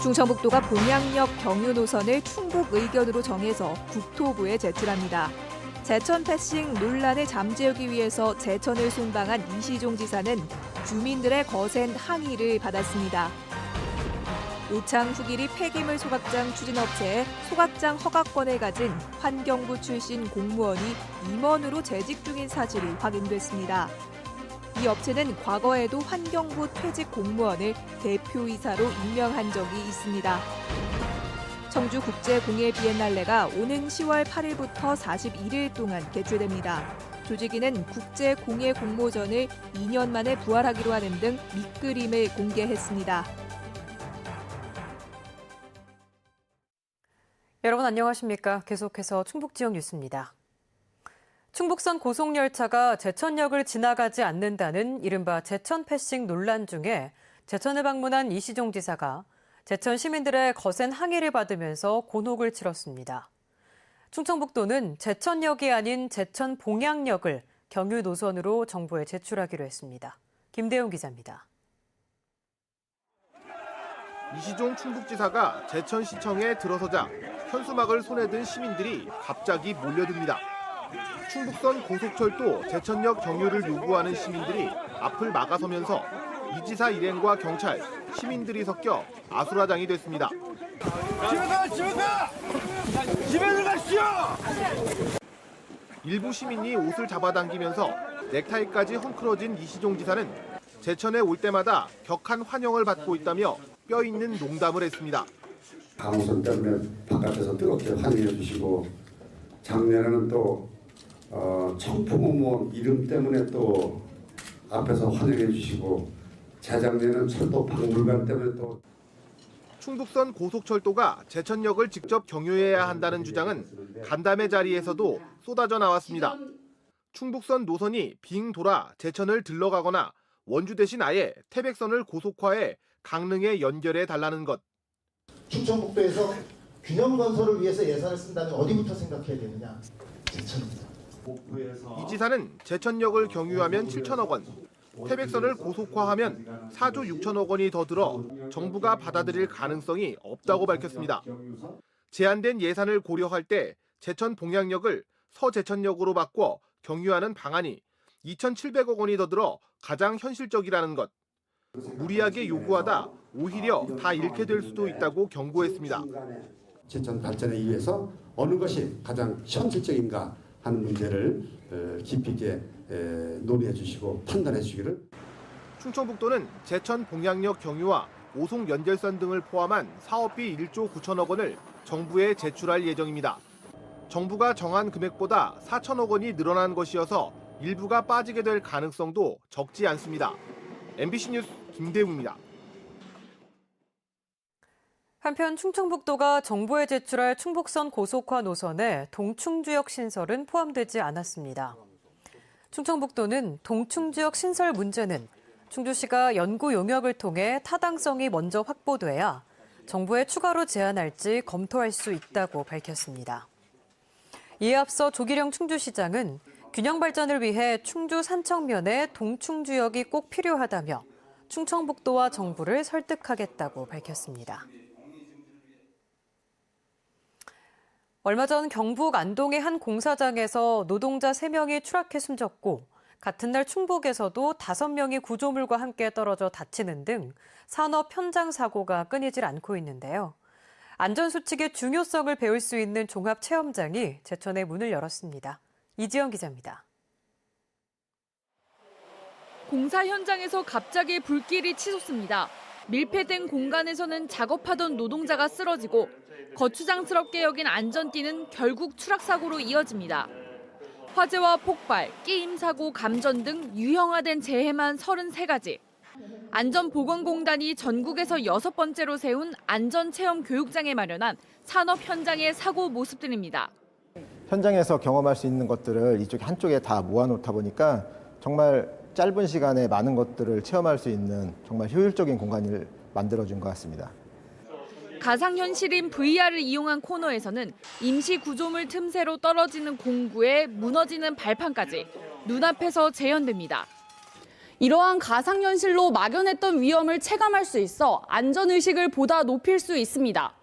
충청북도가 봉양역 경유 노선을 충북 의견으로 정해서 국토부에 제출합니다. 제천 패싱 논란을 잠재우기 위해서 제천을 순방한 이시종 지사는 주민들의 거센 항의를 받았습니다. 오창 후기리 폐기물 소각장 추진업체에 소각장 허가권을 가진 환경부 출신 공무원이 임원으로 재직 중인 사실이 확인됐습니다. 이 업체는 과거에도 환경부 퇴직 공무원을 대표이사로 임명한 적이 있습니다. 청주국제공예 비엔날레가 오는 10월 8일부터 41일 동안 개최됩니다. 조직위는 국제공예 공모전을 2년 만에 부활하기로 하는 등 밑그림을 공개했습니다. 여러분 안녕하십니까? 계속해서 충북 지역 뉴스입니다. 충북선 고속열차가 제천역을 지나가지 않는다는 이른바 제천 패싱 논란 중에 제천을 방문한 이시종 지사가 제천 시민들의 거센 항의를 받으면서 곤혹을 치렀습니다. 충청북도는 제천역이 아닌 제천 봉양역을 경유 노선으로 정부에 제출하기로 했습니다. 김대용 기자입니다. 이시종 충북지사가 제천시청에 들어서자 현수막을 손에 든 시민들이 갑자기 몰려듭니다. 충북선 고속철도 제천역 경유를 요구하는 시민들이 앞을 막아서면서 이 지사 일행과 경찰, 시민들이 섞여 아수라장이 됐습니다. 집에 가! 집에 들어가시오! 일부 시민이 옷을 잡아당기면서 넥타이까지 헝클어진 이시종 지사는 제천에 올 때마다 격한 환영을 받고 있다며 뼈 있는 농담을 했습니다. 강우선 때문에 바깥에서 뜨겁게 환영해 주시고 작년에는 또 청풍호모 이름 때문에 또 앞에서 환영해 주시고 재작년에는 철도 박물관 때문에 또 충북선 고속철도가 제천역을 직접 경유해야 한다는 주장은 간담회 자리에서도 쏟아져 나왔습니다. 충북선 노선이 빙 돌아 제천을 들러가거나 원주 대신 아예 태백선을 고속화해 강릉에 연결해 달라는 것. 충청북도에서 균형 건설을 위해서 예산을 쓴다면 어디부터 생각해야 되느냐? 제천입니다. 이 지사는 제천역을 경유하면 7천억 원, 태백선을 고속화하면 4조 6천억 원이 더 들어 정부가 받아들일 가능성이 없다고 밝혔습니다. 제한된 예산을 고려할 때 제천 봉양역을 서제천역으로 바꿔 경유하는 방안이 2,700억 원이 더 들어 가장 현실적이라는 것. 무리하게 요구하다 오히려 다 잃게 될 수도 있다고 경고했습니다. 제천 발전에 의해서 어느 것이 가장 현실적인가 하는 문제를 깊이 있게 논의해 주시고 판단해 주시기를. 충청북도는 제천 봉양역 경유와 오송 연결선 등을 포함한 사업비 1조 9천억 원을 정부에 제출할 예정입니다. 정부가 정한 금액보다 4천억 원이 늘어난 것이어서 일부가 빠지게 될 가능성도 적지 않습니다. MBC 뉴스 김대웅입니다. 한편 충청북도가 정부에 제출할 충북선 고속화 노선에 동충주역 신설은 포함되지 않았습니다. 충청북도는 동충주역 신설 문제는 충주시가 연구 용역을 통해 타당성이 먼저 확보돼야 정부에 추가로 제안할지 검토할 수 있다고 밝혔습니다. 이에 앞서 조기령 충주시장은 균형 발전을 위해 충주 산청면에 동충주역이 꼭 필요하다며 충청북도와 정부를 설득하겠다고 밝혔습니다. 얼마 전 경북 안동의 한 공사장에서 노동자 3명이 추락해 숨졌고 같은 날 충북에서도 5명이 구조물과 함께 떨어져 다치는 등 산업 현장 사고가 끊이질 않고 있는데요. 안전수칙의 중요성을 배울 수 있는 종합체험장이 제천에 문을 열었습니다. 이지영 기자입니다. 공사 현장에서 갑자기 불길이 치솟습니다. 밀폐된 공간에서는 작업하던 노동자가 쓰러지고 거추장스럽게 여긴 안전띠는 결국 추락사고로 이어집니다. 화재와 폭발, 끼임사고, 감전 등 유형화된 재해만 33가지. 안전보건공단이 전국에서 6번째로 세운 안전체험 교육장에 마련한 산업 현장의 사고 모습들입니다. 현장에서 경험할 수 있는 것들을 이쪽 한쪽에 다 모아놓다 보니까 정말 짧은 시간에 많은 것들을 체험할 수 있는 정말 효율적인 공간을 만들어준 것 같습니다. 가상현실인 VR을 이용한 코너에서는 임시 구조물 틈새로 떨어지는 공구에 무너지는 발판까지 눈앞에서 재현됩니다. 이러한 가상현실로 막연했던 위험을 체감할 수 있어 안전의식을 보다 높일 수 있습니다.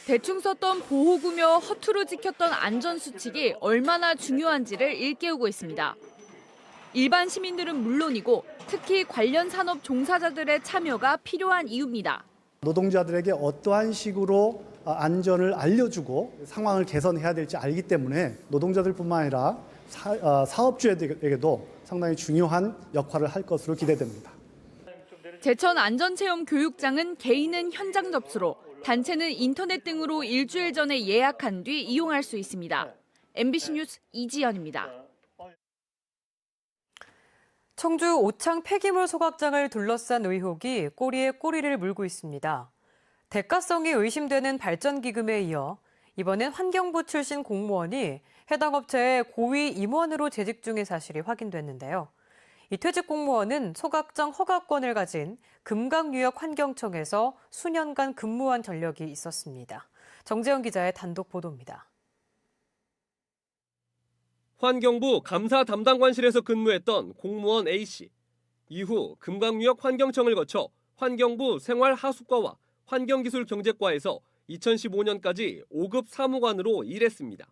대충 썼던 보호구며 허투루 지켰던 안전수칙이 얼마나 중요한지를 일깨우고 있습니다. 일반 시민들은 물론이고 특히 관련 산업 종사자들의 참여가 필요한 이유입니다. 노동자들에게 어떠한 식으로 안전을 알려주고 상황을 개선해야 될지 알기 때문에 노동자들뿐만 아니라 사업주에게도 상당히 중요한 역할을 할 것으로 기대됩니다. 제천 안전체험 교육장은 개인은 현장 접수로, 단체는 인터넷 등으로 일주일 전에 예약한 뒤 이용할 수 있습니다. MBC 뉴스 이지연입니다. 청주 오창 폐기물 소각장을 둘러싼 의혹이 꼬리에 꼬리를 물고 있습니다. 대가성이 의심되는 발전기금에 이어 이번엔 환경부 출신 공무원이 해당 업체의 고위 임원으로 재직 중인 사실이 확인됐는데요. 이 퇴직 공무원은 소각장 허가권을 가진 금강유역환경청에서 수년간 근무한 전력이 있었습니다. 정재영 기자의 단독 보도입니다. 환경부 감사 담당관실에서 근무했던 공무원 A씨. 이후 금강유역환경청을 거쳐 환경부 생활하수과와 환경기술경제과에서 2015년까지 5급 사무관으로 일했습니다.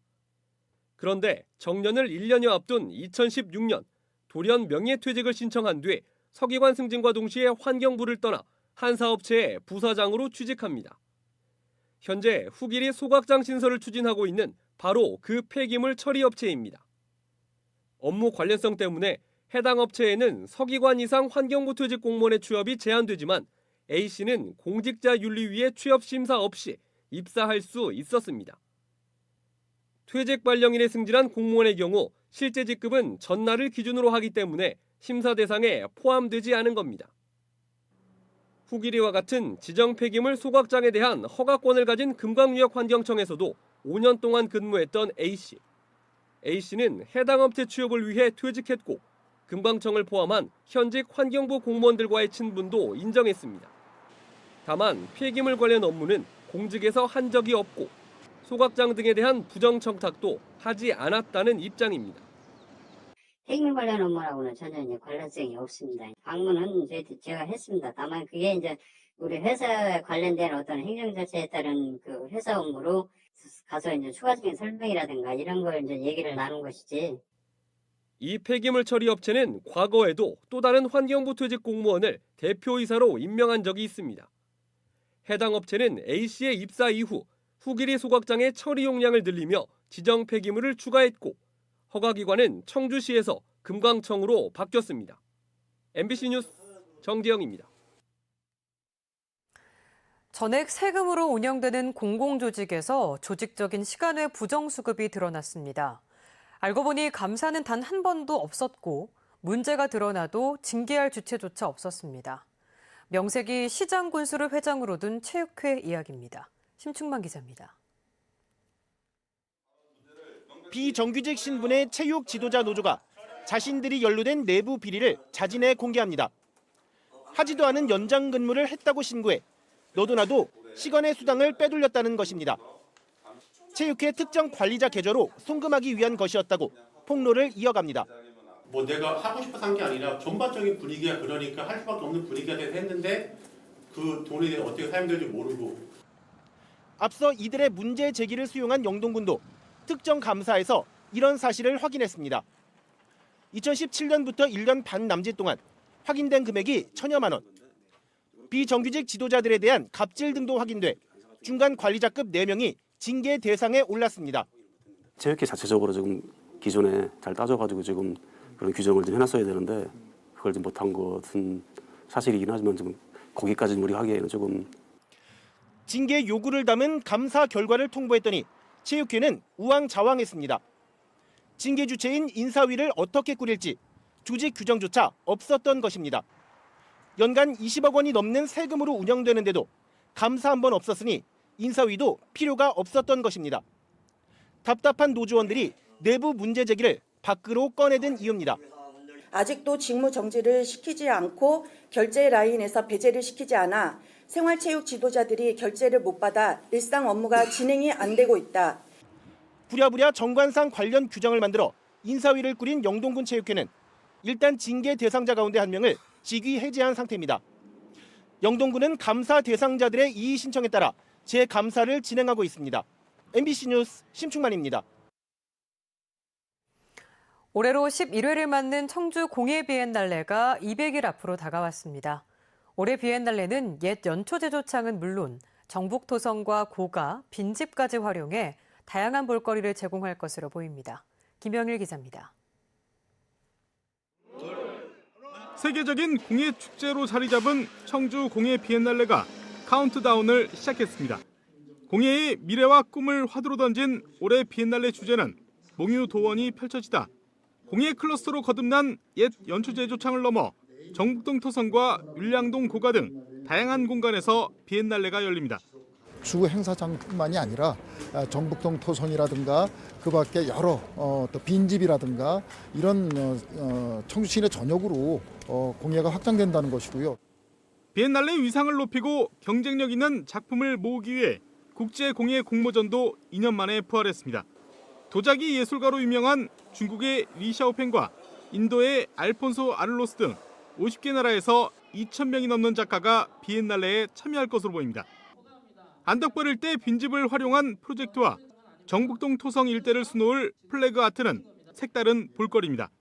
그런데 정년을 1년여 앞둔 2016년 돌연 명예퇴직을 신청한 뒤 서기관 승진과 동시에 환경부를 떠나 한 사업체의 부사장으로 취직합니다. 현재 후기리 소각장 신설을 추진하고 있는 바로 그 폐기물 처리 업체입니다. 업무 관련성 때문에 해당 업체에는 서기관 이상 환경부 퇴직 공무원의 취업이 제한되지만 A씨는 공직자윤리위의 취업 심사 없이 입사할 수 있었습니다. 퇴직 발령일에 승진한 공무원의 경우 실제 직급은 전날을 기준으로 하기 때문에 심사 대상에 포함되지 않은 겁니다. 후기리와 같은 지정 폐기물 소각장에 대한 허가권을 가진 금강유역환경청에서도 5년 동안 근무했던 A씨. A씨는 해당 업체 취업을 위해 퇴직했고 금강청을 포함한 현직 환경부 공무원들과의 친분도 인정했습니다. 다만 폐기물 관련 업무는 공직에서 한 적이 없고 소각장 등에 대한 부정 청탁도 하지 않았다는 입장입니다. 폐기물 관련 업무라고는 전혀 관련성이 없습니다. 방문은 제가 했습니다. 다만 그게 이제 우리 회사에 관련된 어떤 행정 자체에 따른 그 회사 업무로 가서 이제 추가적인 설명이라든가 이런 걸 이제 얘기를 나눈 것이지. 이 폐기물 처리 업체는 과거에도 또 다른 환경부 퇴직 공무원을 대표이사로 임명한 적이 있습니다. 해당 업체는 A씨의 입사 이후 후기리 소각장의 처리 용량을 늘리며 지정 폐기물을 추가했고 허가기관은 청주시에서 금강청으로 바뀌었습니다. MBC 뉴스 정재영입니다. 전액 세금으로 운영되는 공공조직에서 조직적인 시간외 부정수급이 드러났습니다. 알고 보니 감사는 단 한 번도 없었고 문제가 드러나도 징계할 주체조차 없었습니다. 명색이 시장군수를 회장으로 둔 체육회 이야기입니다. 심충만 기자입니다. 비정규직 신분의 체육 지도자 노조가 자신들이 연루된 내부 비리를 자진해 공개합니다. 하지도 않은 연장 근무를 했다고 신고해 너도나도 시간의 수당을 빼돌렸다는 것입니다. 체육회 특정 관리자 계좌로 송금하기 위한 것이었다고 폭로를 이어갑니다. 내가 하고 싶어서 한 게 아니라 전반적인 분위기가 그러니까 할 수밖에 없는 분위기가 돼서 했는데 그 돈이 어떻게 사용될지 모르고. 앞서 이들의 문제 제기를 수용한 영동군도 특정 감사에서 이런 사실을 확인했습니다. 2017년부터 1년 반 남짓 동안 확인된 금액이 1,000여만 원. 비정규직 지도자들에 대한 갑질 등도 확인돼 중간 관리자급 4명이 징계 대상에 올랐습니다. 체육회 자체적으로 지금 기존에 잘 따져가지고 지금 그런 규정을 좀 해놨어야 되는데 그걸 좀 못한 것은 사실이긴 하지만 지금 거기까지 우리 하기에는 조금. 징계 요구를 담은 감사 결과를 통보했더니 체육회는 우왕좌왕했습니다. 징계 주체인 인사위를 어떻게 꾸릴지 조직 규정조차 없었던 것입니다. 연간 20억 원이 넘는 세금으로 운영되는데도 감사 한 번 없었으니 인사위도 필요가 없었던 것입니다. 답답한 노조원들이 내부 문제 제기를 밖으로 꺼내든 이유입니다. 아직도 직무 정지를 시키지 않고 결제 라인에서 배제를 시키지 않아 생활체육 지도자들이 결제를 못 받아 일상 업무가 진행이 안 되고 있다. 부랴부랴 정관상 관련 규정을 만들어 인사위를 꾸린 영동군 체육회는 일단 징계 대상자 가운데 한 명을 직위 해제한 상태입니다. 영동군은 감사 대상자들의 이의 신청에 따라 재감사를 진행하고 있습니다. MBC 뉴스 심충만입니다. 올해로 11회를 맞는 청주 공예 비엔날레가 200일 앞으로 다가왔습니다. 올해 비엔날레는 옛 연초 제조창은 물론 정북 토성과 고가, 빈집까지 활용해 다양한 볼거리를 제공할 것으로 보입니다. 김영일 기자입니다. 세계적인 공예 축제로 자리 잡은 청주 공예 비엔날레가 카운트다운을 시작했습니다. 공예의 미래와 꿈을 화두로 던진 올해 비엔날레 주제는 몽유도원이 펼쳐지다. 공예 클러스터로 거듭난 옛 연초 제조창을 넘어 정북동 토성과 율량동 고가 등 다양한 공간에서 비엔날레가 열립니다. 주 행사장뿐만이 아니라 정북동 토성이라든가 그 밖에 여러 또 빈집이라든가 이런 청주 시내 전역으로 공예가 확장된다는 것이고요. 비엔날레 위상을 높이고 경쟁력 있는 작품을 모으기 위해 국제공예 공모전도 2년 만에 부활했습니다. 도자기 예술가로 유명한 중국의 리샤오펜과 인도의 알폰소 아를로스 등 50개 나라에서 2,000명이 넘는 작가가 비엔날레에 참여할 것으로 보입니다. 안덕벌일 때 빈집을 활용한 프로젝트와 정북동 토성 일대를 수놓을 플래그 아트는 색다른 볼거리입니다.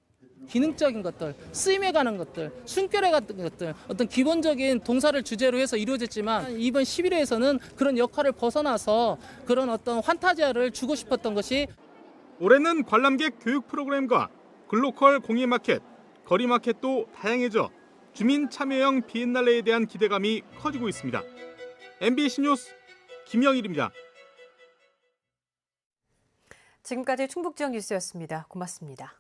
기능적인 것들, 쓰임에 관한 것들, 숨결에 같은 것들, 어떤 기본적인 동사를 주제로 해서 이루어졌지만 이번 11회에서는 그런 역할을 벗어나서 그런 어떤 환타지아를 주고 싶었던 것이 올해는 관람객 교육 프로그램과 글로컬 공예 마켓, 거리 마켓도 다양해져 주민 참여형 비엔날레에 대한 기대감이 커지고 있습니다. MBC 뉴스 김영일입니다. 지금까지 충북지역 뉴스였습니다. 고맙습니다.